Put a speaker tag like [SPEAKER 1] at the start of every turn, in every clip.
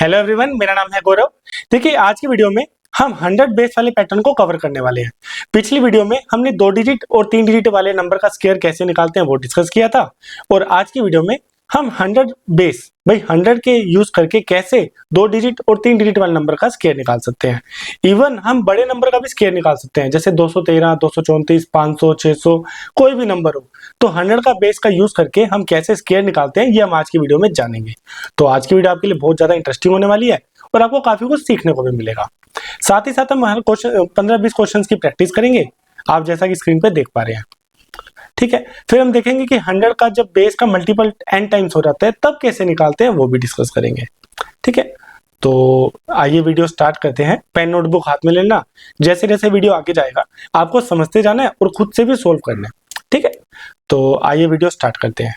[SPEAKER 1] Hello everyone, मेरा नाम है गौरव। देखिए आज की वीडियो में हम 100 बेस वाले पैटर्न को कवर करने वाले हैं। पिछली वीडियो में हमने 2 डिजिट और 3 डिजिट वाले नंबर का स्क्वायर कैसे निकालते हैं वो डिस्कस किया था, और आज की वीडियो में हम 100 बेस भाई 100 के यूज करके कैसे 2 डिजिट और 3 डिजिट वाले नंबर का स्क्वायर निकाल सकते हैं। इवन हम बड़े नंबर का भी स्क्वायर निकाल सकते हैं, जैसे 213, 234, 500, 600, कोई भी नंबर हो। तो 100 का बेस का यूज करके हम कैसे स्क्वायर निकालते हैं ये हम आज की वीडियो में जानेंगे। तो आज की वीडियो आपके लिए बहुत ज्यादा इंटरेस्टिंग होने वाली है और आपको काफी कुछ सीखने को भी मिलेगा। साथ ही साथ हम हर क्वेश्चन 15-20 क्वेश्चंस की प्रैक्टिस करेंगे, आप जैसा कि स्क्रीन पे देख पा रहे हैं। ठीक है, फिर हम देखेंगे कि 100 का जब बेस का मल्टीपल n टाइम्स हो जाता है तब कैसे निकालते हैं वो भी डिस्कस करेंगे। ठीक है, तो आइए वीडियो स्टार्ट करते हैं। पेन नोटबुक हाथ में लेना, जैसे जैसे वीडियो आगे जाएगा आपको समझते जाना है और खुद से भी सोल्व करना है। ठीक है, तो आइए वीडियो स्टार्ट करते हैं।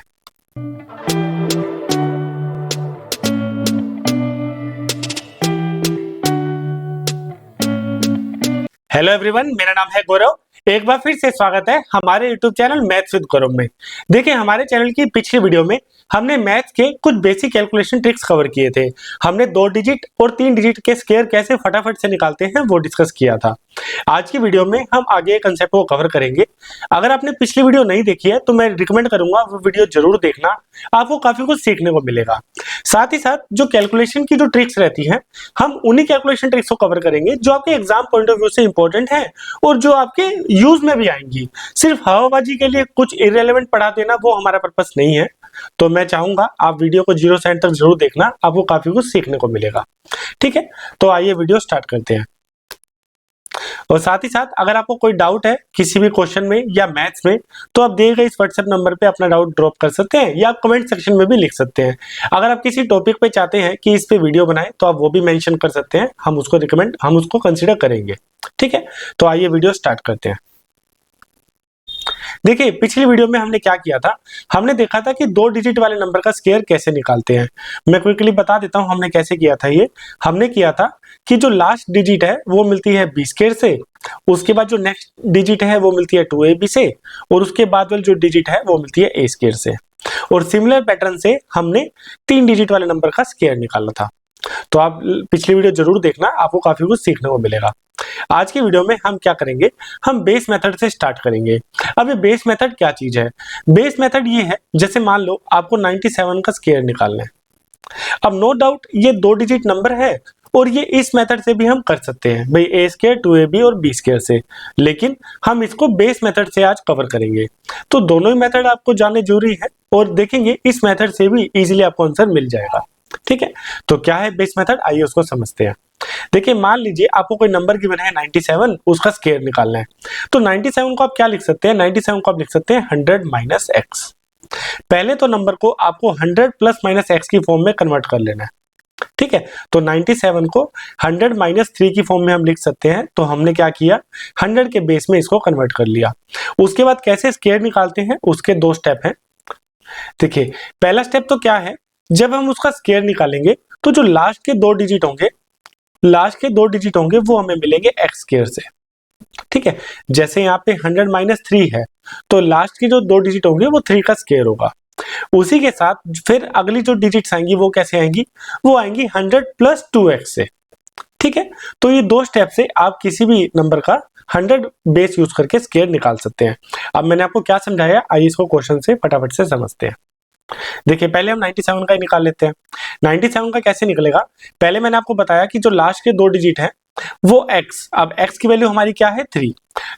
[SPEAKER 1] हेलो एवरीवन, मेरा नाम है गौरव। एक बार फिर से स्वागत है हमारे YouTube चैनल मैथ्स विद गौरव में। देखिए हमारे चैनल की पिछली वीडियो में हमने मैथ्स के कुछ बेसिक कैलकुलेशन ट्रिक्स कवर किए थे। हमने 2 डिजिट और 3 डिजिट के स्क्वायर कैसे फटाफट से निकालते हैं वो डिस्कस किया था। आज की वीडियो में हम आगे कंसेप्ट को कवर करेंगे। अगर आपने पिछली वीडियो नहीं देखी है तो मैं रिकमेंड करूंगा वो वीडियो जरूर देखना, आपको काफी कुछ सीखने को मिलेगा। साथ ही साथ जो कैलकुलेशन की जो ट्रिक्स रहती हैं, हम उन्हीं कैलकुलेशन ट्रिक्स को कवर करेंगे जो आपके एग्जाम पॉइंट ऑफ व्यू से इंपॉर्टेंट है और जो आपके यूज में भी आएंगी। सिर्फ हवाबाजी के लिए कुछ इररिलेवेंट पढ़ा देना वो हमारा पर्पस नहीं है। तो मैं चाहूंगा आप वीडियो को 0 से एंड तक जरूर देखना, आपको काफी कुछ सीखने को मिलेगा। ठीक है, तो आइए वीडियो स्टार्ट करते हैं। और साथ ही साथ अगर आपको कोई डाउट है किसी भी क्वेश्चन में या मैथ्स में, तो आप दिए गए इस व्हाट्सएप नंबर पे अपना डाउट ड्रॉप कर सकते हैं या आप कमेंट सेक्शन में भी लिख सकते हैं। अगर आप किसी टॉपिक पे चाहते हैं कि इस पे वीडियो बनाएं तो आप वो भी मेंशन कर सकते हैं, हम उसको कंसीडर करेंगे। ठीक है, तो आइए वीडियो स्टार्ट करते हैं। देखिए पिछली वीडियो में हमने क्या किया था, हमने देखा था कि 2 डिजिट वाले नंबर का स्क्वायर कैसे निकालते हैं। मैं क्विकली बता देता हूं हमने कैसे किया था। ये हमने किया था कि जो लास्ट डिजिट है वो मिलती है b स्क्वायर से, उसके बाद जो नेक्स्ट डिजिट है वो मिलती है 2ab से, और उसके बाद वाली जो डिजिट है वो मिलती है a स्क्वायर से। और सिमिलर पैटर्न से हमने 3 डिजिट वाले नंबर का स्क्वायर निकाला था। तो आप पिछली वीडियो जरूर देखना, आपको काफी कुछ सीखने को मिलेगा। आज की वीडियो में हम क्या करेंगे, हम बेस मेथड से स्टार्ट करेंगे। अब ये बेस मेथड क्या चीज है? बेस मेथड ये है, जैसे मान लो आपको 97 का स्क्वायर निकालना है। अब नो डाउट ये 2 डिजिट नंबर है और ये इस मेथड से भी हम कर सकते हैं भाई, a स्क्वायर 2ab और b स्क्वायर से, लेकिन हम इसको बेस मेथड से आज कवर करेंगे। तो दोनों ही मेथड आपको जानने जरूरी है और देखेंगे इस मेथड से भी इजीली आपको आंसर मिल जाएगा। ठीक है, तो क्या है बेस मेथड, आइए उसको समझते हैं। देखिए मान लीजिए आपको कोई नंबर गिवन है 97, उसका स्क्वायर निकालना है। तो 97 को आप क्या लिख सकते हैं, 97 को आप लिख सकते हैं 100 माइनस एक्स। पहले तो नंबर को आपको 100 प्लस माइनस एक्स की फॉर्म में कन्वर्ट कर लेना है। ठीक है, तो 97 को 100 माइनस 3 की फॉर्म में हम लिख सकते हैं। तो हमने क्या किया, 100 के बेस में इसको कन्वर्ट कर लिया। उसके बाद कैसे स्क्वायर निकालते हैं, उसके 2 स्टेप हैं। देखिए पहला स्टेप तो क्या है, जब हम उसका स्क्वायर निकालेंगे तो जो लास्ट के 2 डिजिट होंगे वो हमें मिलेंगे एक्स स्क्वायर से। ठीक है, जैसे यहाँ पे 100 माइनस 3 है तो लास्ट की जो 2 डिजिट होंगे वो 3 का स्क्वायर होगा। उसी के साथ फिर अगली जो डिजिट्स आएंगी वो कैसे आएंगी, वो आएंगी 100 प्लस 2x से। ठीक है, तो ये 2 स्टेप से आप किसी भी नंबर का 100 बेस यूज करके स्क्वायर निकाल सकते हैं। अब मैंने आपको क्या समझाया, आइए इसको क्वेश्चन से फटाफट से समझते हैं। देखिए पहले हम 97 का ही निकाल लेते हैं। 97 का कैसे निकलेगा, पहले मैंने आपको बताया कि जो लास्ट के 2 डिजिट हैं वो x, अब x की वैल्यू हमारी क्या है 3,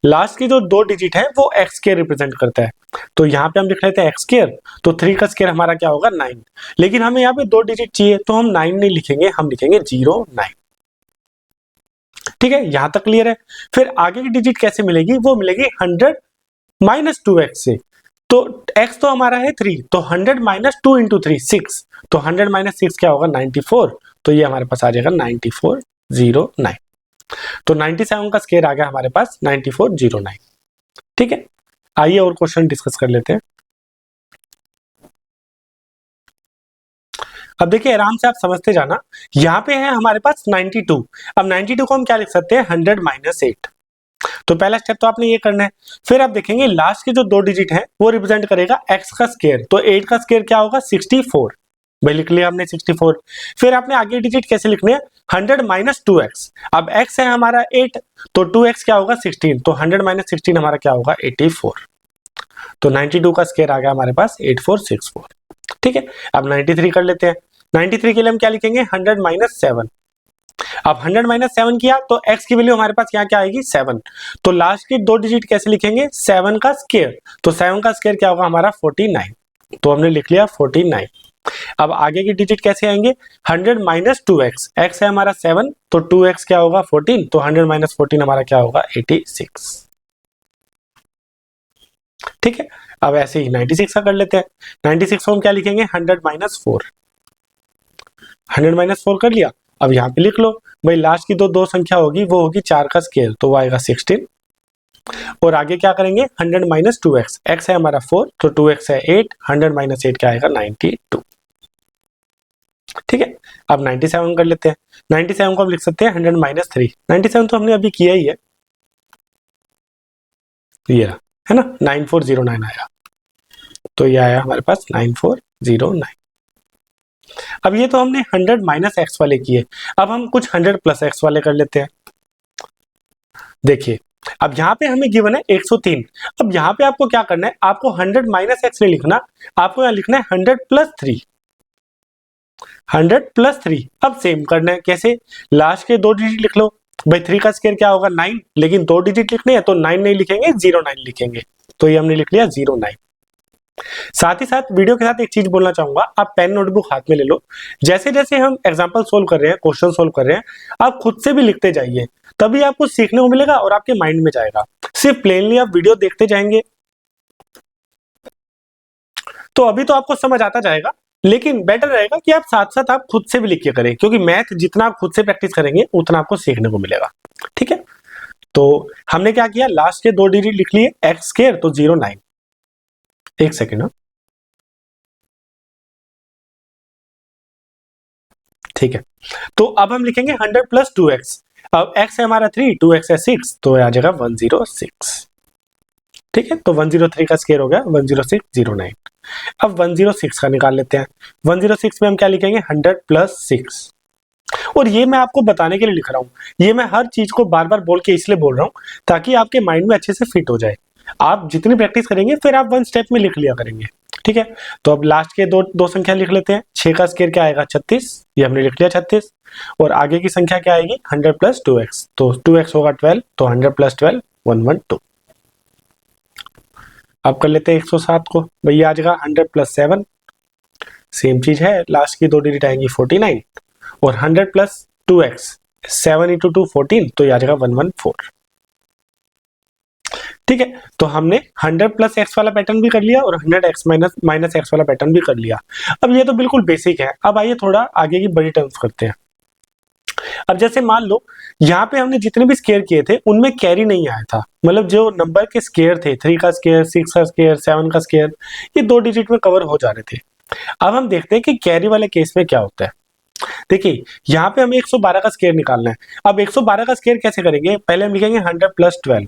[SPEAKER 1] लास्ट के जो 2 डिजिट है वो x स्क्वायर रिप्रेजेंट करता है। तो यहाँ पे हम लिख लेते हैं x स्क्वायर, तो 3 का स्क्वायर हमारा क्या होगा 9। लेकिन हमें यहाँ पे 2 डिजिट चाहिए तो हम 9 नहीं लिखेंगे, हम लिखेंगे 0 9। ठीक है, यहां तक क्लियर है। फिर आगे की डिजिट कैसे मिलेगी, वो मिलेगी 100 माइनस 2x से। तो x तो हमारा है 3, तो 100 माइनस 2 इंटू 3 6, तो 100 माइनस 6 क्या होगा 94। तो ये हमारे पास आ जाएगा 9409। तो 97 का स्क्वायर आ गया हमारे पास 9409। ठीक है, आइए और क्वेश्चन डिस्कस कर लेते हैं। अब देखिए आराम से आप समझते जाना, यहाँ पे है हमारे पास 92। अब 92 को हम क्या लिख सकते हैं 100 माइनस 8। तो पहला स्टेप तो आपने ये करना है। फिर आप देखेंगे लास्ट के जो 2 डिजिट हैं वो रिप्रेजेंट करेगा x का स्क्वायर, तो 8 का स्क्वायर क्या होगा 64। भाई लिख लिया हमने 64। फिर आपने आगे डिजिट कैसे लिखने हैं, 100 माइनस 2x। अब x है हमारा 8, तो 2x क्या होगा 16, तो 100 माइनस 16 हमारा क्या होगा 84। तो 92 का स्क्वायर आ गया हमारे पास 8464। ठीक है, अब 93 कर लेते हैं। 93 के लिए हम क्या लिखेंगे, 100 माइनस 7। अब 100 माइनस 7 किया तो x की वैल्यू हमारे पास यहाँ क्या आएगी 7। तो लास्ट के दो डिजिट कैसे लिखेंगे, 7 का स्क्वायर, तो 7 का स्क्वायर क्या होगा हमारा 49। तो हमने लिख लिया 49। अब आगे की डिजिट कैसे आएंगे, 100 माइनस 2x, x है हमारा 7, तो 2x क्या होगा 14, तो 100 माइनस 14 हमारा क्या होगा 86। ठीक है, अब ऐसे ही 96 का कर लेते हैं। 96 को हम क्या लिखेंगे, 100 माइनस 4। 100 माइनस 4 कर लिया। अब यहाँ पे लिख लो भाई, लास्ट की दो संख्या होगी, वो होगी 4 का स्केयर, तो वो आएगा 16। और आगे क्या करेंगे, 100 माइनस 2x, x है हमारा 4, तो 2x है 8, 100 माइनस 8 क्या आएगा 92। ठीक है, अब 97 कर लेते हैं। 97 को हम लिख सकते हैं 100 माइनस 3। 97 तो हमने अभी किया ही है, ये है ना, 9409 आया, तो ये आया हमारे पास 9409। अब ये तो हमने 100 माइनस एक्स वाले किए, अब हम कुछ 100 प्लस एक्स वाले कर लेते हैं। देखिए, अब यहाँ पे हमें गिवन है 103। अब यहाँ पे आपको क्या करना है, आपको 100 माइनस एक्स नहीं लिखना, आपको यहाँ लिखना है 100 प्लस 3। 100 प्लस 3, अब सेम करना है, कैसे, लास्ट के दो डिजिट लिख लो। भाई 3 का स्क्वायर क्या होगा 9, लेकिन दो डिजिट लिखने हैं तो 9 नहीं लिखेंगे, 09 लिखेंगे, तो ये हमने लिख लिया 09। साथ ही साथ वीडियो के साथ एक चीज बोलना चाहूंगा, आप पेन नोटबुक हाथ में ले लो, जैसे जैसे हम एग्जांपल सोल्व कर रहे हैं, क्वेश्चन सोल्व कर रहे हैं, आप खुद से भी लिखते जाइए, तभी आपको सीखने को मिलेगा और आपके माइंड में जाएगा। सिर्फ प्लेनली आप वीडियो देखते जाएंगे तो अभी तो आपको समझ आता जाएगा, लेकिन बेटर रहेगा कि आप साथ साथ आप खुद से भी लिख के करें, क्योंकि मैथ जितना आप खुद से प्रैक्टिस करेंगे उतना आपको सीखने को मिलेगा। ठीक है, तो हमने क्या किया, लास्ट के दो डिजिट लिख लिए, एक्स स्क्वायर तो 09। एक सेकेंड, ठीक है, तो अब हम लिखेंगे 100 प्लस 2x। अब x है हमारा 3, 2x है 6, तो आ जाएगा 106। ठीक है, तो 103 का स्क्वायर हो गया 10609। अब 106 का निकाल लेते हैं। 106 में हम क्या लिखेंगे, 100 प्लस 6। और ये मैं आपको बताने के लिए लिख रहा हूँ, ये मैं हर चीज को बार बार बोल के इसलिए बोल रहा हूँ ताकि आपके माइंड में अच्छे से फिट हो जाए। आप जितनी प्रैक्टिस करेंगे फिर आप वन स्टेप में लिख लिया करेंगे। ठीक है, तो अब लास्ट के दो दो संख्या लिख लेते हैं। 6 का स्क्वायर क्या आएगा 36, ये हमने लिख लिया 36। और आगे की संख्या क्या आएगी 100 प्लस 2x, तो 2x होगा 12, तो 100 प्लस 12 112। अब कर लेते हैं 107 को, भैया आ जाएगा 100 प्लस 7, सेम चीज है, लास्ट की दो डिजिट आएंगी 49। और 100 प्लस 2x, 7 इंटू 2 14, तो ये आ जाएगा 114। ठीक है, तो हमने 100 प्लस एक्स वाला पैटर्न भी कर लिया और 100 एक्स माइनस एक्स वाला पैटर्न भी कर लिया। अब ये तो बिल्कुल बेसिक है, अब आइए थोड़ा आगे की बड़ी टर्म्स करते हैं। अब जैसे मान लो यहाँ पे हमने जितने भी स्क्वायर किए थे उनमें कैरी नहीं आया था, मतलब जो नंबर के स्क्वायर थे 3 का स्क्वायर, 6 का स्क्वायर, 7 का स्क्वायर, ये दो डिजिट में कवर हो जा रहे थे। अब हम देखते हैं कि कैरी वाले केस में क्या होता है। देखिए, यहाँ पे हमें 112 का स्क्वायर निकालना है। अब 112 का स्क्वायर कैसे करेंगे, पहले हम लिखेंगे 100 प्लस 12।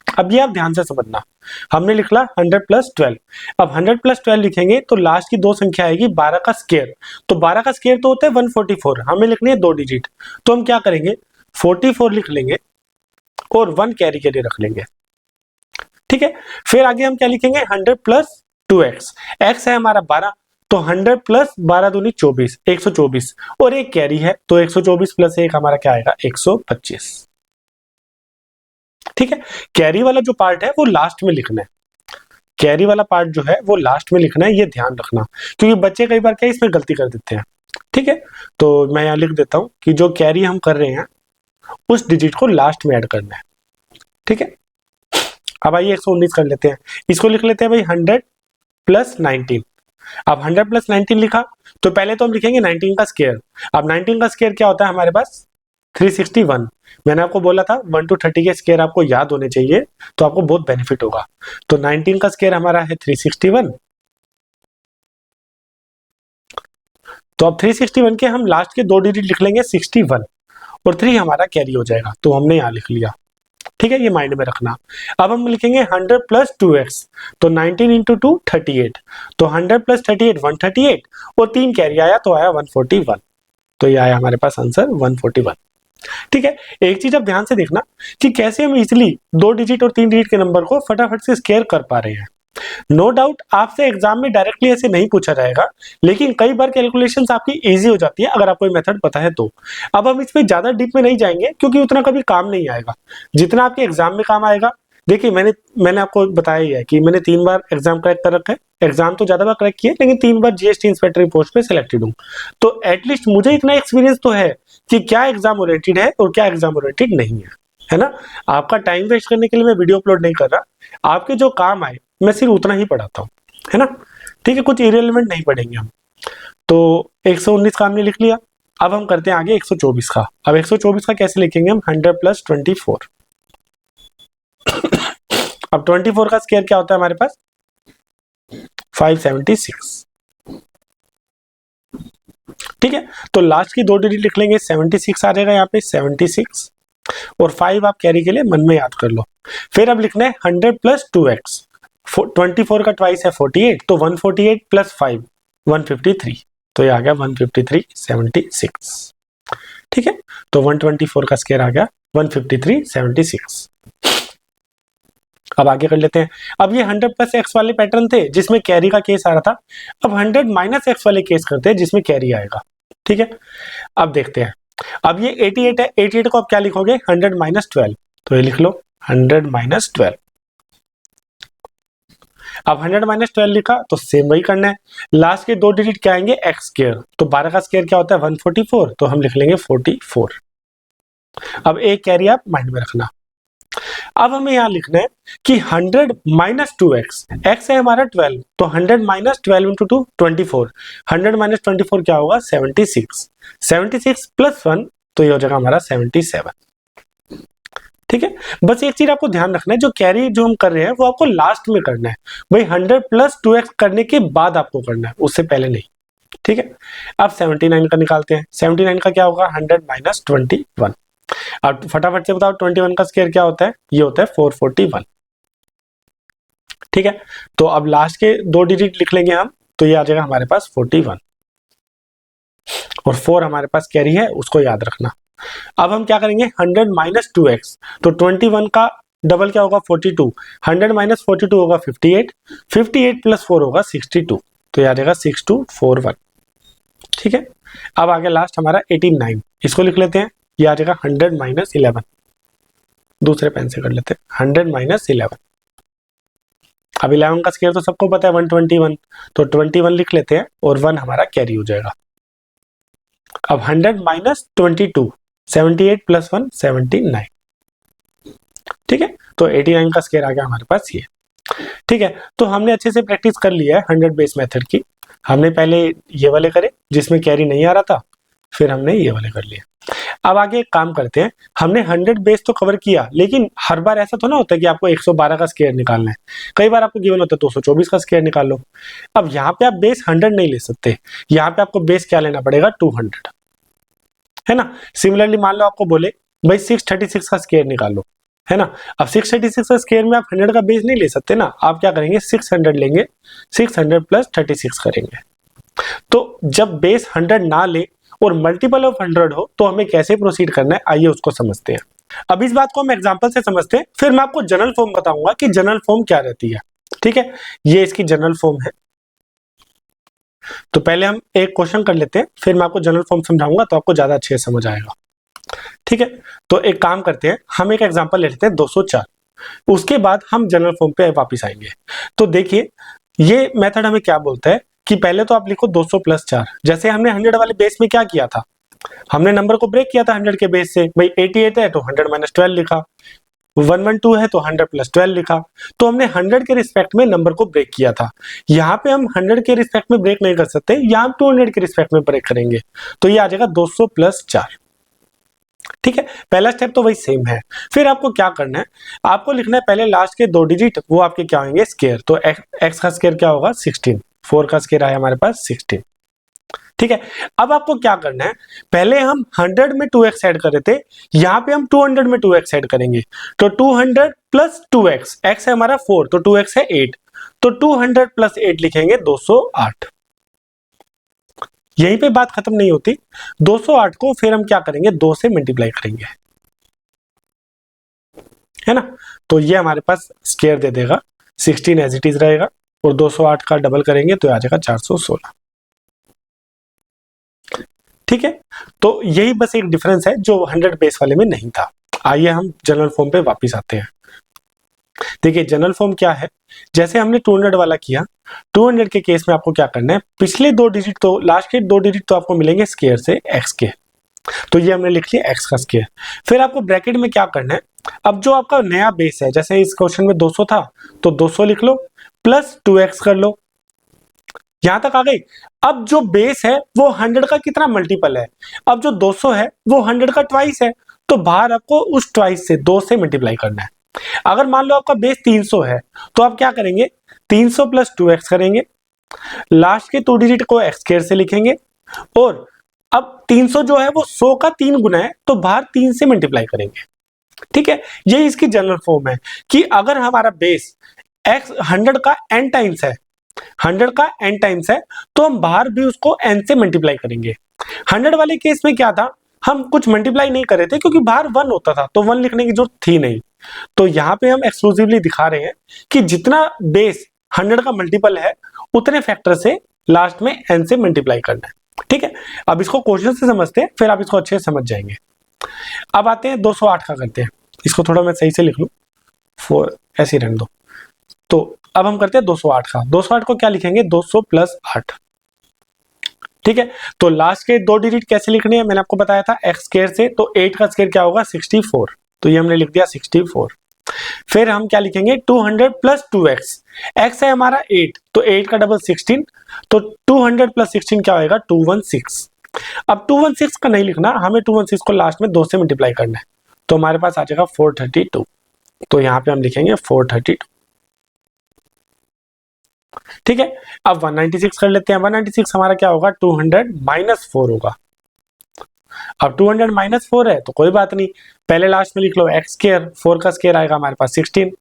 [SPEAKER 1] अब ये आप ध्यान से समझना, हमने लिखला 100 प्लस 12। अब 100 प्लस 12 लिखेंगे तो लास्ट की दो संख्या आएगी 12 का स्क्वायर, तो 12 का स्क्वायर तो होता है 144, हमें लिखनी है दो डिजिट, तो हम क्या करेंगे 44 लिख लेंगे और 1 कैरी के लिए रख लेंगे। ठीक है, फिर आगे हम क्या लिखेंगे 100 प्लस 2x, x है हमारा 12, तो 100 प्लस 12 दूनी 24, 124, और एक कैरी है तो 124 प्लस 1 हमारा क्या आएगा 125। ठीक है, कैरी वाला जो पार्ट है वो लास्ट में लिखना है, कैरी वाला पार्ट जो है वो लास्ट में लिखना है, ये ध्यान रखना, क्योंकि बच्चे कई बार क्या इसमें गलती कर देते हैं। ठीक है, तो मैं यहाँ लिख देता हूं कि जो कैरी हम कर रहे हैं उस डिजिट को लास्ट में ऐड करना है। ठीक है, अब आइए 119 कर लेते हैं, इसको लिख लेते हैं भाई 100 प्लस 19। अब 100 प्लस 19 लिखा तो पहले तो हम लिखेंगे 19 का स्क्वायर। अब 19 का स्क्वायर क्या होता है हमारे पास 361। मैंने आपको बोला था 1 to 30 के स्क्वायर आपको याद होने चाहिए, तो आपको बहुत बेनिफिट होगा। तो 19 का स्क्वायर हमारा है 361, तो अब 361 के हम लास्ट के दो डिजिट लिख लेंगे 61, और 3 हमारा कैरी हो जाएगा, तो हमने यहाँ लिख लिया ठीक है, ये माइंड में रखना। अब हम लिखेंगे 100 प्लस 2x, तो 19 इंटू 2 38, तो 100 प्लस 38 138, और 3 कैरी आया तो आया 141, तो ये आया हमारे पास आंसर 141। ठीक है, एक चीज आप ध्यान से देखना कि कैसे हम इजिली 2 डिजिट और 3 डिजिट के नंबर को फटाफट से स्क्वायर कर पा रहे हैं। नो डाउट आपसे एग्जाम में डायरेक्टली ऐसे नहीं पूछा जाएगा, लेकिन कई बार कैलकुलेशंस आपकी इजी हो जाती है अगर आपको मेथड पता है तो। अब हम इसमें ज्यादा डीप में नहीं जाएंगे क्योंकि उतना कभी काम नहीं आएगा जितना आपके एग्जाम में काम आएगा। देखिए मैंने आपको बताया ही है कि मैंने 3 बार एग्जाम क्रैक कर रखा है, एग्जाम तो ज्यादा बार क्रैक किए लेकिन 3 बार जीएसटी इंस्पेक्टर की पोस्ट पे सिलेक्टेड हूँ, तो एटलीस्ट मुझे इतना एक्सपीरियंस तो है कि क्या एग्जाम ओरिएंटेड है और क्या एग्जाम ओरिएंटेड नहीं है ना। आपका टाइम वेस्ट करने के लिए मैं वीडियो अपलोड नहीं कर रहा, आपके जो काम आए मैं सिर्फ उतना ही पढ़ाता हूँ, है ना। ठीक है, कुछ इरेलेवेंट नहीं पढ़ेंगे हम। तो 119 का हमने लिख लिया, अब हम करते हैं आगे 124 का। अब 124 का कैसे लिखेंगे हम, 100 प्लस 24। अब 24 का स्क्वायर क्या होता है हमारे पास, 576। ठीक है, तो लास्ट की 2 डिजिट लिख लेंगे, 76 आ जाएगा यहाँ पे 76, और 5 आप कैरी के लिए मन में याद कर लो। फिर अब लिखना है 100 प्लस 2x, 24 का ट्वाइस है 48, तो 148 प्लस 5 153, तो ये आ गया 153 76। ठीक है, तो 124 का स्क्वायर आ गया 153 76। अब आगे कर लेते हैं। अब ये 100 प्लस एक्स वाले पैटर्न थे जिसमें कैरी का केस आ रहा था, अब 100 माइनस एक्स वाले केस करते हैं जिसमें कैरी आएगा। ठीक है, अब देखते हैं। अब ये 88 है, 88 को आप क्या लिखोगे, 100 माइनस 12, तो ये लिख लो 100 माइनस 12। अब 100 माइनस 12 लिखा तो सेम वही करना है, लास्ट के 2 डिजिट क्या आएंगे, एक्स स्क्वायर, तो 12 का स्क्वायर क्या होता है 144, तो हम लिख लेंगे 44। अब एक कैरी आप माइंड में रखना। अब हमें यहां लिखना है कि 100 माइनस 2x, x है हमारा 12, तो 100 माइनस 12 इंटू 2 24, 100 माइनस 24 क्या होगा 76, 76 प्लस 1, तो ये हो जाएगा हमारा 77। ठीक है, बस एक चीज आपको ध्यान रखना है, जो कैरी जो हम कर रहे हैं वो आपको लास्ट में करना है भाई, 100 प्लस 2x करने के बाद आपको करना है, उससे पहले नहीं। ठीक है, अब 79 का निकालते हैं। 79 का क्या होगा, 100 माइनस 21। अब फटाफट से बताओ 21 का स्क्वायर क्या होता है, ये होता है 441। ठीक है, तो अब लास्ट के 2 डिजिट लिख लेंगे हम, तो ये आ जाएगा हमारे पास 41, और 4 हमारे पास कैरी है, उसको याद रखना। अब हम क्या करेंगे, 100 माइनस 2x, तो 21 का डबल क्या होगा 42, 100 माइनस 42 होगा 58, 58 प्लस 4 होगा 62, तो ये आ जाएगा 6241। ठीक है, अब आगे लास्ट हमारा 89, इसको लिख लेते हैं, ये आ जाएगा 100 माइनस 11, दूसरे पेन से कर लेते हैं 100 माइनस 11। अब 11 का स्क्वायर तो सबको पता है 121, तो 21 लिख लेते हैं, और 1 हमारा कैरी हो जाएगा। अब 100 माइनस 22, 78 प्लस 1 79। ठीक है, तो 89 का स्क्वायर आ गया हमारे पास ये। ठीक है, तो हमने अच्छे से प्रैक्टिस कर लिया है 100 बेस मेथड की। हमने पहले ये वाले करे जिसमें कैरी नहीं आ रहा था, फिर हमने ये वाले कर लिए। अब आगे एक काम करते हैं, हमने 100 बेस तो कवर किया, लेकिन हर बार ऐसा तो ना होता है कि आपको 112 का स्क्वायर निकालना है, कई बार आपको गिवन होता है 224 का स्क्वायर निकाल लो। अब यहाँ पे आप बेस 100 नहीं ले सकते, यहाँ पे आपको बेस क्या लेना पड़ेगा 200, है ना। सिमिलरली मान लो आपको बोले भाई 636 का स्क्वायर निकालो, है ना। अब 636 का स्क्वायर में आप 100 का बेस नहीं ले सकते ना, आप क्या करेंगे 600 लेंगे, 600 प्लस 36 करेंगे। तो जब बेस 100 ना ले और मल्टीपल ऑफ 100 हो तो हमें कैसे प्रोसीड करना है, आइए उसको समझते हैं। अब इस बात को हम एग्जांपल से समझते हैं, फिर मैं आपको जनरल फॉर्म बताऊंगा कि जनरल फॉर्म क्या रहती है। ठीक है, ये इसकी जनरल फॉर्म है। तो पहले हम एक क्वेश्चन कर लेते हैं, फिर मैं आपको जनरल फॉर्म समझाऊंगा तो आपको ज्यादा अच्छे से समझ आएगा। ठीक है, तो एक काम करते हैं, हम एक एग्जांपल ले लेते हैं 204, उसके बाद हम जनरल फॉर्म पे वापस आएंगे। तो देखिए ये मेथड हमें क्या बोलता है कि पहले तो आप लिखो 200 प्लस 4, जैसे हमने 100 वाले बेस में क्या किया था, हमने नंबर को ब्रेक किया था 100 के बेस से, भाई 88 है तो 100 माइनस 12 लिखा, 112 है तो 100 प्लस 12 लिखा, तो हमने 100 के रिस्पेक्ट में नंबर को ब्रेक किया था। यहाँ पे हम 100 के रिस्पेक्ट में ब्रेक नहीं कर सकते, यहाँ 200 के रिस्पेक्ट में ब्रेक करेंगे, तो ये आ जाएगा 200 प्लस 4। ठीक है, पहला स्टेप तो वही सेम है। फिर आपको क्या करना है, आपको लिखना है पहले लास्ट के 2 डिजिट वो आपके क्या होंगे स्क्वायर, तो एक्स का स्क्वायर क्या होगा 16, 4 का स्क्वायर आया हमारे पास 16। ठीक है, अब आपको क्या करना है, पहले हम 100 में 2x ऐड कर रहे थे, यहां पे हम 200 में 2x ऐड करेंगे, तो 200 प्लस 2x, x है हमारा 4 तो 2x है 8, तो 200 प्लस 8 लिखेंगे 208। यहीं पे बात खत्म नहीं होती, 208 को फिर हम क्या करेंगे, 2 से मल्टीप्लाई करेंगे, है ना। तो ये हमारे पास स्क्वायर दे देगा, 16 एज इट इज रहेगा, और 208 का डबल करेंगे तो आ जाएगा 416। ठीक है, तो यही बस एक डिफरेंस है जो 100 बेस वाले में नहीं था। आइए हम जनरल फॉर्म पे वापस आते हैं। देखिए जनरल फॉर्म क्या है, जैसे हमने 200 वाला किया, 200 के केस में आपको क्या करना है, पिछले 2 डिजिट तो, लास्ट के 2 डिजिट तो आपको मिलेंगे स्क्वायर से x के, तो ये हमने लिख लिया x का स्क्वायर। फिर आपको ब्रैकेट में क्या करना है, अब जो आपका नया बेस है, जैसे इस क्वेश्चन में 200 था तो 200 लिख लो, प्लस 2x कर लो, यहां तक आ गई। अब जो बेस है वो 100 का कितना मल्टीपल है, अब जो 200 है वो 100 का ट्वाइस है, तो बाहर आपको उस ट्वाइस से 2 से मल्टीप्लाई करना है। अगर मान लो आपका बेस 300 है तो आप क्या करेंगे, 300 प्लस 2x करेंगे, लास्ट के 2 डिजिट को x स्क्वायर से लिखेंगे, और अब 300 जो है वो 100 का 3 गुना है, तो बाहर 3 से मल्टीप्लाई करेंगे। ठीक है, ये इसकी जनरल फॉर्म है कि अगर हमारा बेस x 100 का n टाइम्स है, 100 का n टाइम्स है, तो हम बाहर भी उसको n से मल्टीप्लाई करेंगे। 100 वाले केस में क्या था, हम कुछ मल्टीप्लाई नहीं कर रहे थे क्योंकि बाहर 1 होता था, तो 1 लिखने की जरूरत थी नहीं। तो यहां पे हम एक्सक्लूसिवली दिखा रहे हैं कि जितना बेस 100 का मल्टीपल है उतने फैक्टर से लास्ट में n से मल्टीप्लाई करना है। ठीक है, अब इसको क्वेश्चन से समझते हैं, फिर आप इसको अच्छे से समझ जाएंगे। अब आते हैं 208 का करते हैं, इसको थोड़ा मैं सही से लिख लूं, 4 ऐसे ही रहने दो। तो अब हम करते हैं 208 का, 208 को क्या लिखेंगे, 200 प्लस 8। ठीक है, तो लास्ट के 2 डिजिट कैसे लिखने हैं, मैंने आपको बताया था x स्क्वायर से, तो 8 का स्क्वायर क्या होगा, 64, तो ये हमने लिख दिया 64। फिर हम क्या लिखेंगे, 200 प्लस 2x, x है हमारा 8 तो 8 का डबल 16, तो 200 प्लस 16 क्या होगा, 216। अब 216 का नहीं लिखना, हमें 216 को लास्ट में 2 से मल्टीप्लाई करना है, तो हमारे पास आ जाएगा 432, तो यहां पे हम लिखेंगे 432। ठीक है, अब 196 कर लेते हैं, 196 हमारा क्या होगा, 200 माइनस 4 होगा। अब 200 माइनस 4 है तो कोई बात नहीं, पहले लास्ट में लिख लो x स्क्वायर, 4 का स्क्वायर आएगा हमारे पास 16।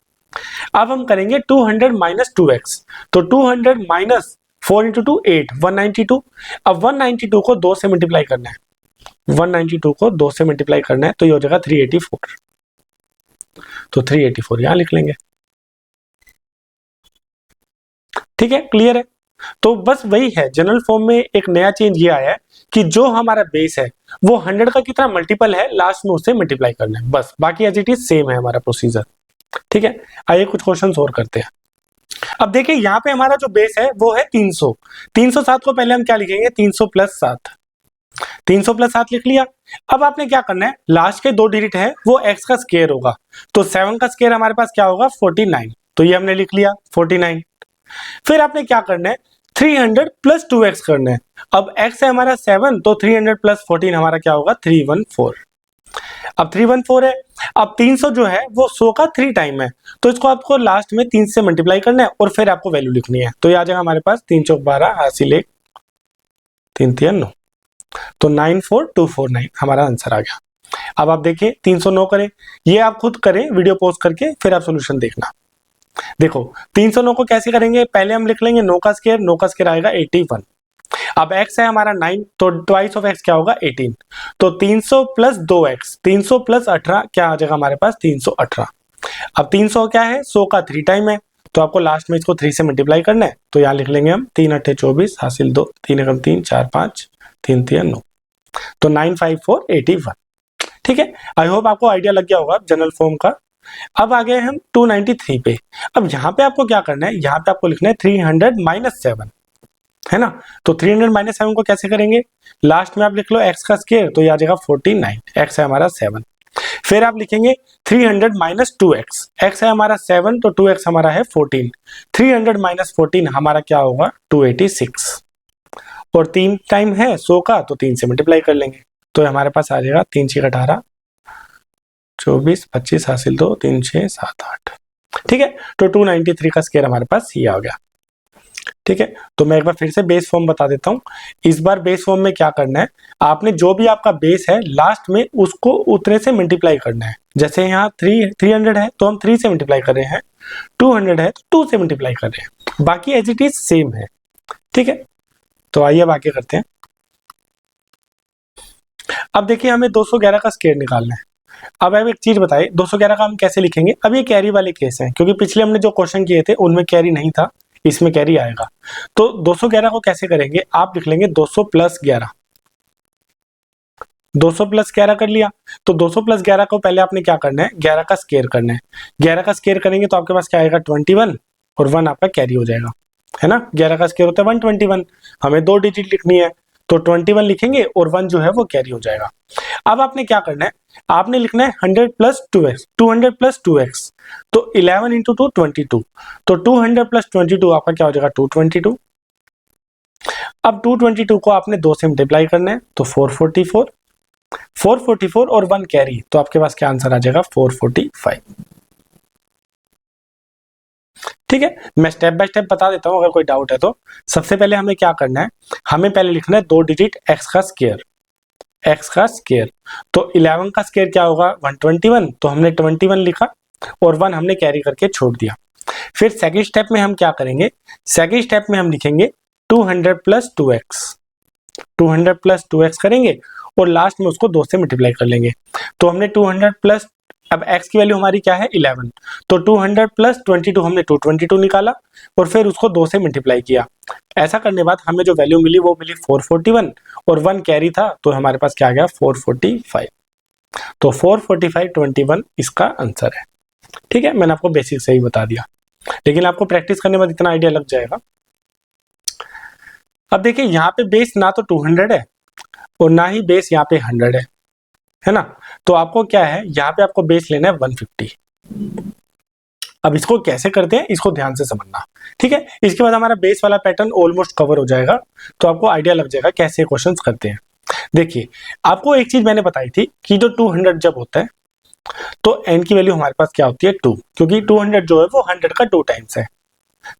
[SPEAKER 1] अब हम करेंगे 200 माइनस 2x, तो 200 माइनस 4 इंटू 2 8, 192। अब 192 को 2 से मल्टीप्लाई करना है, 192 को 2 से मल्टीप्लाई करना है, तो ये हो जाएगा 384, तो 384 यहां लिख लेंगे। ठीक है, क्लियर है। तो बस वही है, जनरल फॉर्म में एक नया चेंज ये आया है कि जो हमारा बेस है वो 100 का कितना मल्टीपल है, लास्ट में उससे मल्टीप्लाई करना है, बस बाकी एज इट इज सेम है हमारा प्रोसीजर। ठीक है, आइए कुछ क्वेश्चंस और करते हैं। अब देखिए यहाँ पे हमारा जो बेस है वो है 300, 307 को पहले हम क्या लिखेंगे, 300 प्लस 7, 300 प्लस 7 लिख लिया। अब आपने क्या करना है, लास्ट के 2 डिजिट है वो x का स्क्वायर होगा, तो 7 का स्क्वायर हमारे पास क्या होगा, 49, तो ये हमने लिख लिया 49। फिर आपने क्या करना है, 300 प्लस 2x करना है। अब x है हमारा 7, तो 300 प्लस 14 हमारा क्या होगा, 314। अब 314 है, अब 300 जो है वो 100 का 3 टाइम है, तो इसको आपको लास्ट में 3 से मल्टीप्लाई करना है और फिर आपको वैल्यू लिखनी है, तो ये आ जाएगा हमारे पास 3 चौक 12 हासिल 1 3 3 9, तो 94249 हमारा आंसर आ गया। अब आप देखिए 309 करें, ये आप खुद करें वीडियो पॉज करके, फिर आप सोल्यूशन देखना। देखो 309 को कैसे करेंगे, पहले हम लिख लेंगे 9 का स्क्वायर, 9 का स्क्वायर आएगा 81। अब x है हमारा 9, तो ट्वाइस ऑफ x क्या होगा, 18, तो 300 प्लस 2x, 300 प्लस 18 क्या आ जाएगा हमारे पास, 318। अब 300 क्या है, 100 का 3 टाइम है, तो आपको लास्ट में इसको 3 से मल्टीप्लाई करना है, तो यहाँ लिख लेंगे हम 3 8 24 हासिल 2 3 एकम 3 4 5 3 3 9, तो 95481। ठीक है, आई होप आपको आइडिया लग गया होगा जनरल फॉर्म का। अब आ गए हम 293 पे। अब यहाँ पे आपको क्या करना है, यहाँ पे आपको लिखना है 300 माइनस 7, है ना। तो 300 माइनस 7 को कैसे करेंगे, लास्ट में आप लिख लो x का स्क्वायर, तो ये आ जाएगा 49, x है हमारा 7। फिर आप लिखेंगे 300 माइनस 2x, x है हमारा 7 तो 2x हमारा है 14, 300 माइनस 14 हमारा क्या होगा, 286, और 3 टाइम है 100 का, तो 3 से मल्टीप्लाई कर लेंगे, तो हमारे पास आ जाएगा 3 6 18 24 25 हासिल 2 3 6 7 8। ठीक है, तो 293 का स्क्वायर हमारे पास ये आ गया। ठीक है, तो मैं एक बार फिर से बेस फॉर्म बता देता हूँ। इस बार बेस फॉर्म में क्या करना है, आपने जो भी आपका बेस है लास्ट में उसको उतने से मल्टीप्लाई करना है। जैसे यहाँ 300 है तो हम 3 से मल्टीप्लाई कर रहे हैं, 200 है तो 2 से मल्टीप्लाई कर रहे हैं, बाकी एज इट इज सेम है। ठीक है, तो आइए अब आगे करते हैं। अब देखिए हमें 211 का स्क्वायर निकालना है। अब एक चीज बताइए, 211 का हम कैसे लिखेंगे। अब ये कैरी वाले केस हैं, क्योंकि पिछले हमने जो क्वेश्चन किए थे उनमें कैरी नहीं था, इसमें कैरी आएगा। तो 211 को कैसे करेंगे, आप लिख लेंगे 200 प्लस 11। 200 प्लस 11 कर लिया, तो 200 प्लस 11 को पहले आपने क्या करना है, 11 का स्क्वायर करना है। 11 का स्क्वायर करेंगे तो आपके पास क्या आएगा, 21, और 1 आपका कैरी हो जाएगा, है ना। 11 का स्क्वायर होता है 121, हमें 2 डिजिट लिखनी है तो 21 लिखेंगे और 1 जो है वो कैरी हो जाएगा। अब आपने क्या करना है, आपने लिखना है 100 प्लस 2x, 200 प्लस 2x, तो 11 इंटू 2 22, तो 200 प्लस 22 आपका क्या हो जाएगा, 222। अब 222 को आपने 2 से मल्टीप्लाई करना है तो 444, 444 और 1 कैरी, तो आपके पास क्या आंसर आ जाएगा, 445। ठीक है, मैं स्टेप बाय स्टेप बता देता हूं अगर कोई डाउट है तो। सबसे पहले हमें क्या करना है, हमें पहले लिखना है 2 डिजिट x का स्क्वायर, x का स्क्वायर, तो 11 का स्क्वायर क्या होगा, 121, तो हमने 21 लिखा और 1 हमने कैरी करके छोड़ दिया। फिर सेकंड स्टेप में हम क्या करेंगे, सेकंड स्टेप में हम लिखेंगे 200 प्लस 2x, 200 प्लस 2x करेंगे और लास्ट में उसको 2 से मल्टीप्लाई कर लेंगे। तो हमने 200 प्लस, अब x की वैल्यू हमारी क्या है 11, तो 200 प्लस 22 हमने 222 निकाला और फिर उसको 2 से मल्टीप्लाई किया। ऐसा करने बाद हमें जो वैल्यू मिली वो मिली 441 और 1 कैरी था, तो हमारे पास क्या आ गया, 445। तो 445 21 इसका आंसर है। ठीक है, मैंने आपको बेसिक से ही बता दिया, लेकिन आपको प्रैक्टिस करने बाद इतना आइडिया लग जाएगा। अब देखिए यहाँ पे बेस ना तो 200 है और ना ही बेस यहाँ पे 100 है ना। तो आपको क्या है, यहाँ पे आपको बेस लेना है 150। अब इसको कैसे करते हैं इसको ध्यान से समझना। ठीक है, इसके बाद हमारा बेस वाला पैटर्न ऑलमोस्ट कवर हो जाएगा, तो आपको आइडिया लग जाएगा कैसे क्वेश्चंस करते हैं। देखिए आपको एक चीज मैंने बताई थी कि जो 200 जब होता है तो n की वैल्यू हमारे पास क्या होती है 2, क्योंकि 200 जो है वो 100 का 2 टाइम्स है।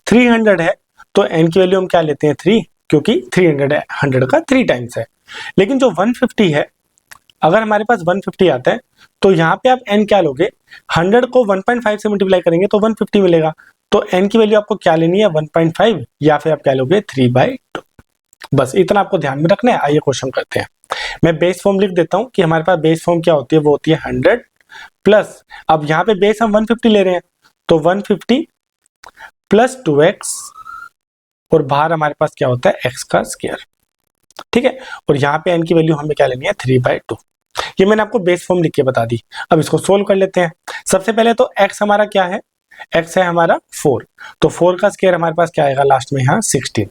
[SPEAKER 1] 300 है तो n की वैल्यू हम क्या लेते हैं 3, क्योंकि 300 है 100 का 3 टाइम्स है। लेकिन जो 150 है, अगर हमारे पास 150 आता है तो यहाँ पे आप n क्या लोगे, 100 को 1.5 से मल्टीप्लाई करेंगे तो 150 मिलेगा। तो n की वैल्यू आपको क्या लेनी है 1.5, या फिर आप क्या लोगे 3/2। बस इतना आपको ध्यान में रखना है। आइए क्वेश्चन करते हैं। मैं बेस फॉर्म लिख देता हूँ कि हमारे पास बेस फॉर्म क्या होती है, वो होती है 100 प्लस, अब यहाँ पे बेस हम 150 ले रहे हैं तो 150 प्लस 2x और बाहर हमारे पास क्या होता है x का स्क्वायर। ठीक है, और यहाँ पे n की वैल्यू हमें क्या लेनी है 3/2। ये मैंने आपको बेस फॉर्म लिख के बता दी। अब इसको सोल्व कर लेते हैं। सबसे पहले तो x हमारा क्या है, x है हमारा 4, तो 4 का स्क्वायर हमारे पास क्या आएगा लास्ट में यहाँ 16,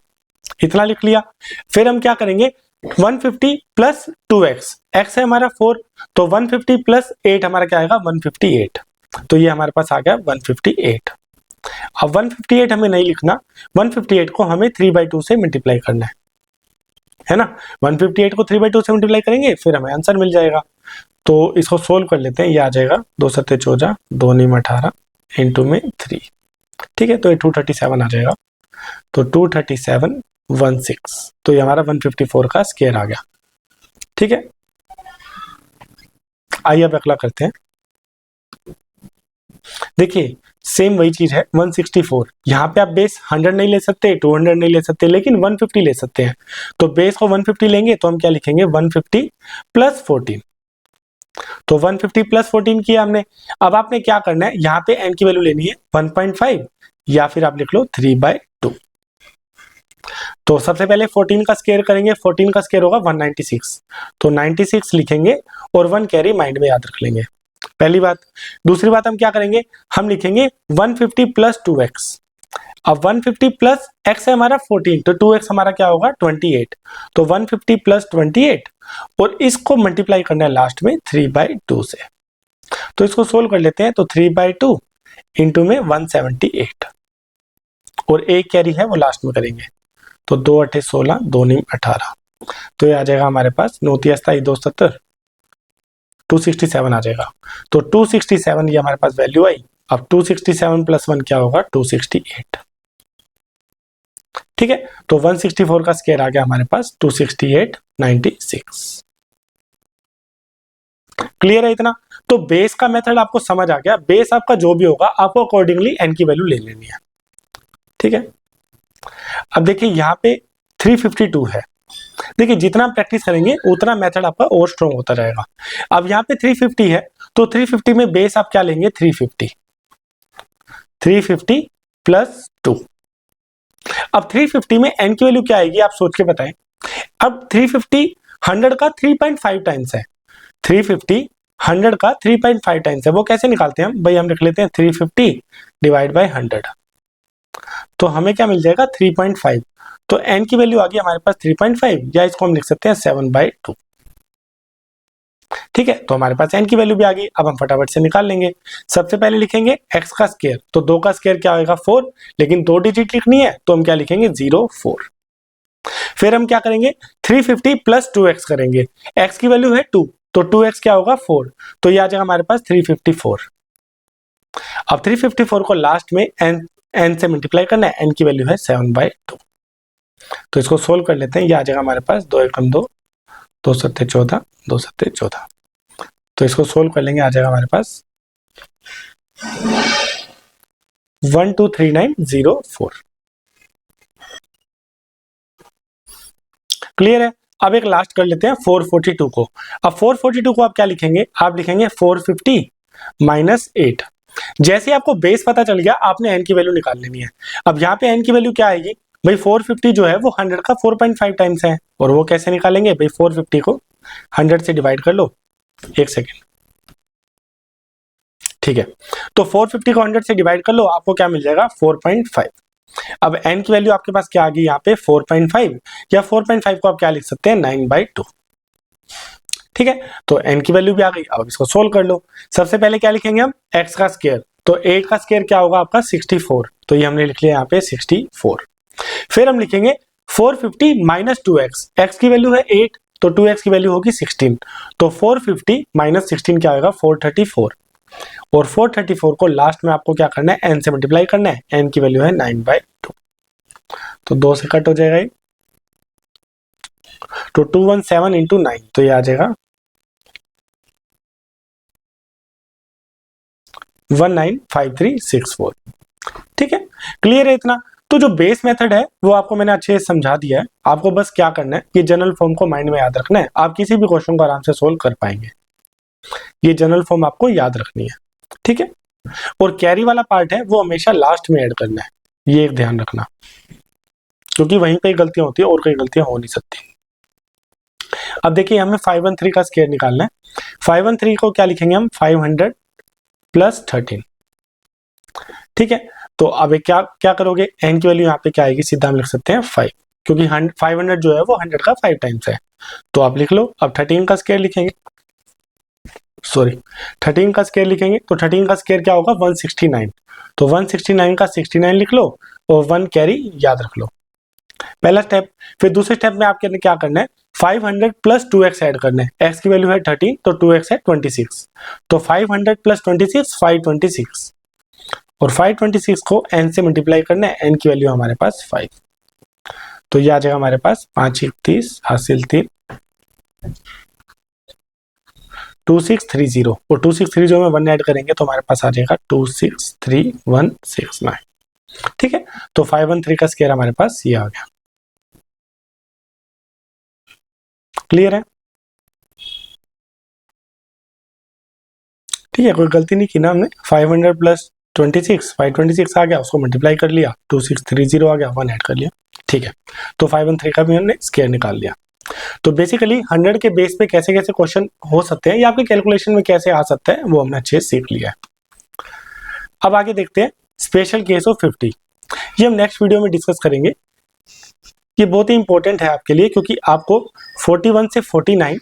[SPEAKER 1] इतना लिख लिया। फिर हम क्या करेंगे 150 प्लस 2x, x है हमारा 4, तो 150 प्लस 8 हमारा क्या आएगा 158, तो ये हमारे पास आ गया 158। अब 158 हमें नहीं लिखना, 158 को हमें 3/2 से मल्टीप्लाई करना है ना। 158 को 3/2 से मल्टीप्लाई करेंगे फिर हमें आंसर मिल जाएगा। तो इसको सोल्व कर लेते हैं। ये आ जाएगा 2 सत्ते 14, 2 नीम 18, इंटू में 3। ठीक है, तो ये 237 आ जाएगा। तो 237 16, तो ये हमारा 154 का स्क्वायर आ गया। ठीक है, आइए अब अगला करते हैं। देखिए सेम वही चीज है 164, यहाँ पे आप बेस 100 नहीं ले सकते, 200 नहीं ले सकते, लेकिन 150 ले सकते हैं। तो बेस को 150 लेंगे तो हम क्या लिखेंगे 150 प्लस 14, तो 150 प्लस 14 किया हमने। अब आपने क्या करना है, यहाँ पे n की वैल्यू लेनी है 1.5 या फिर आप लिख लो 3/2। तो सबसे पहले 14 का स्क्वायर करेंगे, 14 का स्क्वायर होगा 196, तो 96 लिखेंगे और 1 कैरी माइंड में याद रख लेंगे, पहली बात। दूसरी बात हम क्या करेंगे, हम लिखेंगे 150 प्लस 2x। अब 150 प्लस x है हमारा 14, तो 2x हमारा क्या होगा 28, तो 150 प्लस 28 और इसको मल्टीप्लाई करना है लास्ट में 3/2 से। तो इसको सोल्व कर लेते हैं। तो 3/2 इंटू में 178 और एक कैरी है वो लास्ट में करेंगे, तो 2 8 16, 2 नीम 18, तो ये आ जाएगा हमारे पास 9 27 2 70, 267 आ जाएगा। तो 267 ये हमारे पास वैल्यू आई। अब 267 प्लस 1 क्या होगा 268। ठीक है, तो 164 का स्क्वायर आ गया हमारे पास 26896। क्लियर है इतना? तो बेस का मेथड आपको समझ आ गया। बेस आपका जो भी होगा आपको अकॉर्डिंगली एन की वैल्यू ले लेनी है। ठीक है, अब देखिए यहाँ पे 352 है। देखिए जितना हम प्रैक्टिस करेंगे उतना मेथड आपका और स्ट्रॉन्ग होता रहेगा। अब यहाँ पे 350 है, तो 350 में बेस आप क्या लेंगे? 350 प्लस 2। अब 350 में n की वैल्यू क्या आएगी आप सोच के बताएं। अब 350 100 का 3.5 टाइम्स है। 350 100 का 3.5 टाइम्स है। वो कैसे निकालते हैं हम? भाई हम लिख लेते हैं 350 डिवाइड बाय 100, तो हमें क्या मिल जाएगा? 3.5। तो n की वैल्यू आ गई हमारे पास 3.5, या इसको हम लिख सकते हैं 7/2। ठीक है, तो हमारे पास n की वैल्यू भी आ गई। अब हम फटाफट से निकाल लेंगे। सबसे पहले लिखेंगे x का स्क्वायर, तो 2 का स्क्वायर क्या होगा? 4, लेकिन 2 डिजिट लिखनी है तो हम क्या लिखेंगे? 0 4। फिर हम क्या करेंगे? 350 प्लस 2x करेंगे। x की वैल्यू है 2, तो 2x क्या होगा? 4, तो ये आ जाएगा हमारे पास 354। अब 354 को लास्ट में n से मल्टीप्लाई करना है। n की वैल्यू है 7/2, तो इसको सोल्व कर लेते हैं। ये आ जाएगा हमारे पास 2 एकम 2, 2 सत्ते 14, 2 सत्ते 14। तो इसको सोल्व कर लेंगे, आ जाएगा हमारे पास 123904। क्लियर है? अब एक लास्ट कर लेते हैं 442 को। अब 442 को आप क्या लिखेंगे? आप लिखेंगे 450 माइनस 8। जैसे आपको बेस पता चल गया, आपने n की वैल्यू निकाल लेनी है। अब यहाँ पे n की वैल्यू क्या आएगी? भाई 450 जो है वो 100 का 4.5 टाइम्स है, और वो कैसे निकालेंगे? भाई 450 को 100 से डिवाइड कर लो। एक सेकेंड, ठीक है, तो 450 को 100 से डिवाइड कर लो, आपको क्या मिल जाएगा? 4.5। अब n की वैल्यू आपके पास क्या आ गई यहाँ पे? 4.5, या 4.5 को आप क्या लिख सकते हैं? 9/2। ठीक है, तो n की वैल्यू भी आ गई। अब इसको सोल्व कर लो। सबसे पहले क्या लिखेंगे हम? x का स्क्वायर, तो 8 का स्क्वायर क्या होगा आपका? 64, तो ये हमने लिख लिया यहाँ पे 64। फिर हम लिखेंगे 450 माइनस 2x, x की वैल्यू है 8, तो 2x की वैल्यू होगी 16, तो 450 माइनस 16 क्या होगा? 434, और 434 को लास्ट में आपको क्या करना है? n से मल्टीप्लाई करना है। n की वैल्यू है 9/2, तो 2 से कट हो जाएगा ये, तो 217 इंटू 9, तो ये आ जाएगा 195364। ठीक है, क्लियर है इतना? तो जो बेस मेथड है वो आपको मैंने अच्छे से समझा दिया है। आपको बस क्या करना है, ये जनरल फॉर्म को माइंड में याद रखना है। आप किसी भी क्वेश्चन को आराम से सोल्व कर पाएंगे। ये जनरल फॉर्म आपको याद रखनी है। ठीक है, और कैरी वाला पार्ट है वो हमेशा लास्ट में ऐड करना है, ये एक ध्यान रखना, क्योंकि वहीं पे गलतियां होती है और कोई गलतियां हो नहीं सकती। अब देखिए हमें 513 का स्क्वायर निकालना है। 513 को क्या लिखेंगे हम? 500 प्लस 13। ठीक है, तो अब क्या क्या करोगे? n की वैल्यू यहाँ पे क्या आएगी? सीधा हम लिख सकते हैं 5, क्योंकि 500 जो है वो 100 का 5 टाइम्स है, तो आप लिख लो। अब 13 का स्क्वायर लिखेंगे, सॉरी 13 का स्क्वायर लिखेंगे, तो 13 का स्क्वायर क्या होगा? 169, तो 169 का 69 लिख लो, और 1 कैरी याद रख लो। पहला स्टेप। फिर दूसरे स्टेप में आपके क्या करना है? 500 प्लस 2x ऐड करना है। x की वैल्यू है 13, तो 2x है 26, तो 500 प्लस 26 526, और 526 को n से मल्टीप्लाई करना है। n की वैल्यू हमारे पास 5, तो ये आ जाएगा हमारे पास 5 31 हासिल 3 2630, और 2630 में 1 ऐड करेंगे तो हमारे पास आ जाएगा 263169। ठीक है, तो 513 का स्क्वायर हमारे पास ये आ गया। क्लियर है? ठीक है, कोई गलती नहीं की ना हमने। 500 प्लस 26 526 आ गया, उसको मल्टीप्लाई कर लिया, 2630 आ गया, 1 ऐड कर लिया। ठीक है, तो 513 का भी हमने स्क्वायर निकाल लिया। तो बेसिकली 100 के बेस पे कैसे कैसे क्वेश्चन हो सकते हैं या आपके कैलकुलेशन में कैसे आ सकता है वो हमने अच्छे से सीख लिया है। अब आगे देखते हैं स्पेशल केस ऑफ 50। ये हम नेक्स्ट वीडियो में डिस्कस करेंगे। ये बहुत ही इंपॉर्टेंट है आपके लिए, क्योंकि आपको 41 से 49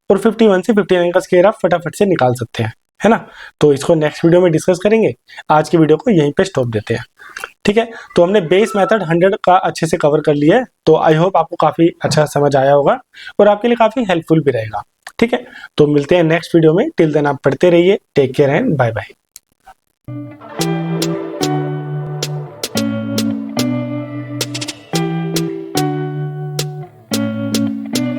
[SPEAKER 1] और 51 से 59 का स्क्वायर आप फटाफट से निकाल सकते हैं, है ना। तो इसको नेक्स्ट वीडियो में डिस्कस करेंगे। आज की वीडियो को यहीं पे स्टॉप देते हैं। ठीक है, तो हमने बेस मेथड 100 का अच्छे से कवर कर लिया है। तो आई होप आपको काफी अच्छा समझ आया होगा और आपके लिए काफी हेल्पफुल भी रहेगा। ठीक है, तो मिलते हैं नेक्स्ट वीडियो में। टिल देन आप पढ़ते रहिए। Take care and bye bye.